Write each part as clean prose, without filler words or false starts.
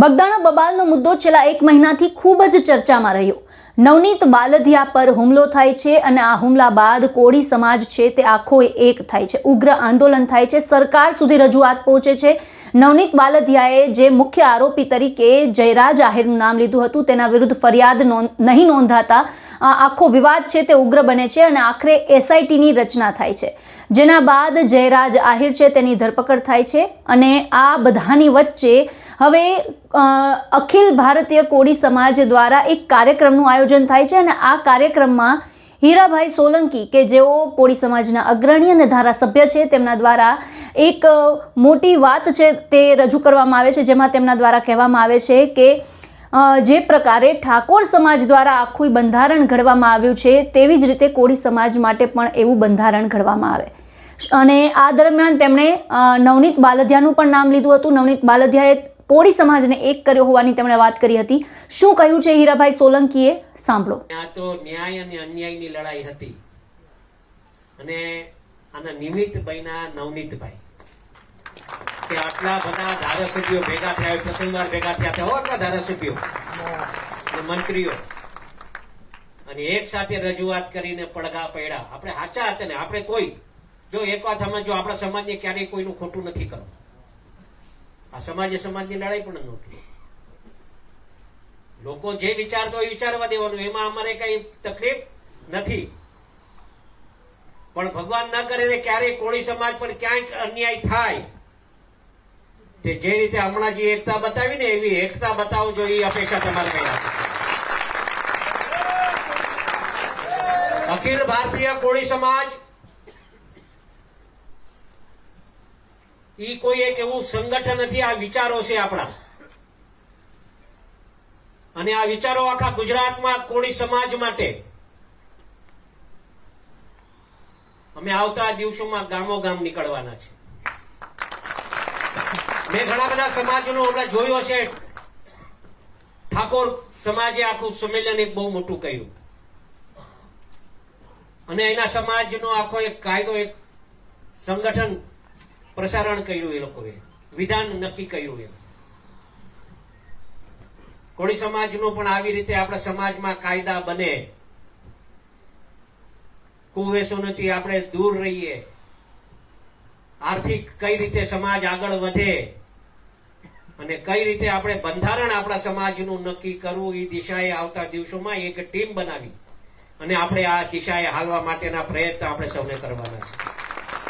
બગદાણા બબાલનો મુદ્દો છેલ્લા એક મહિનાથી ખૂબ જ ચર્ચામાં રહ્યો। નવનીત બાલદિયા પર હુમલો થાય છે અને આ હુમલા બાદ કોળી સમાજ છે તે આખો એક થાય છે, ઉગ્ર આંદોલન થાય છે, સરકાર સુધી રજૂઆત પહોંચે છે। નવનીત બાલદિયાએ જે મુખ્ય આરોપી તરીકે જયરાજ આહિરનું નામ લીધું હતું તેના વિરુદ્ધ ફરિયાદ નહીં નોંધાતા આખો વિવાદ છે તે ઉગ્ર બને છે અને આખરે એસઆઈટીની રચના થાય છે, જેના બાદ જયરાજ આહિર છે તેની ધરપકડ થાય છે। અને આ બધાની વચ્ચે હવે અખિલ ભારતીય કોળી સમાજ દ્વારા એક કાર્યક્રમનું આયોજન થાય છે અને આ કાર્યક્રમમાં હીરાભાઈ સોલંકી કે જેઓ કોળી સમાજના અગ્રણી અને ધારાસભ્ય છે તેમના દ્વારા એક મોટી વાત છે તે રજૂ કરવામાં આવે છે, જેમાં તેમના દ્વારા કહેવામાં આવે છે કે જે પ્રકારે ઠાકોર સમાજ દ્વારા આખું બંધારણ ઘડવામાં આવ્યું છે તેવી જ રીતે કોળી સમાજ માટે પણ એવું બંધારણ ઘડવામાં આવે। અને આ દરમિયાન તેમણે નવનીત બાલદિયાનું પણ નામ લીધું હતું। નવનીત બાલદિયાએ કોળી સમાજને એક કર્યો હોવાની તેમણે વાત કરી હતી। શું કહ્યું છે હીરાભાઈ સોલંકીએ, સાંભળો। આ તો ન્યાય અને અન્યાયની લડાઈ હતી અને આના નિમિત્ત બન્યા નવનીતભાઈ કે આટલા બધા ધારાસભ્યો ભેગા થયા, પ્રથમવાર ભેગા થયા હતા આટલા ધારાસભ્યો અને મંત્રીઓ અને એક સાથે રજૂઆત કરીને પડઘા પડ્યા। આપણે સાચા હતા ને, આપણે કોઈ જો એક વાત સમજો, આપણા સમાજને ક્યારેય કોઈનું ખોટું નથી કરવું। આ સમાજની લડાઈ પણ નહોતી, લોકો જે વિચારતો હોય વિચારવા દેવાનું, એમાં અમારે કઈ તકલીફ નથી। પણ ભગવાન ન કરે ને ક્યારેય કોળી સમાજ પર ક્યાંક અન્યાય થાય તે જે રીતે હમણાં જે એકતા બતાવી ને એવી એકતા બતાવજો, એ અપેક્ષા તમારે કઈ અખિલ ભારતીય કોળી સમાજ ઈ કોઈ એક એવું સંગઠન નથી, આ વિચારો છે આપણા અને આ વિચારો આખા ગુજરાતમાં કોળી સમાજ માટે અમે આવતા દિવસોમાં ગામો ગામ નીકળવાના છે। મેં ઘણા બધા સમાજનું હમણાં જોયું હશે, ઠાકોર સમાજે આખું સંમેલન એક બહુ મોટું કર્યું અને એના સમાજનો આખો એક કાયદો, એક સંગઠન પ્રસારણ કર્યું, એ લોકોએ વિધાન નક્કી કર્યું। કોળી સમાજનું પણ આવી રીતે આપણા સમાજમાં કાયદા બને, કુવ્યસનોથી આપણે દૂર રહીએ, આર્થિક કઈ રીતે સમાજ આગળ વધે અને કઈ રીતે આપણે બંધારણ આપણા સમાજનું નક્કી કરવું, એ દિશાએ આવતા દિવસોમાં એક ટીમ બનાવી અને આપણે આ દિશાએ હાલવા માટેના પ્રયત્ન આપણે સૌને કરવાના છે।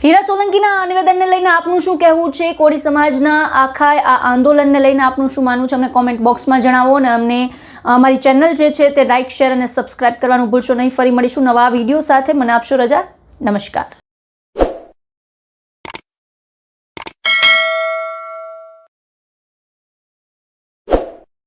હીરા સોલંકીના આ નિવેદનને લઈને આપનું શું કહેવું છે? કોળી સમાજના આખા આ આંદોલનને લઈને આપનું શું માનવું છે? અમને કોમેન્ટ બોક્સમાં જણાવો અને અમને અમારી ચેનલ જે છે તે લાઇક, શેર અને સબસ્ક્રાઇબ કરવાનું ભૂલશો નહીં। ફરી મળીશું નવા વિડીયો સાથે। મને આપશો રજા, નમસ્કાર।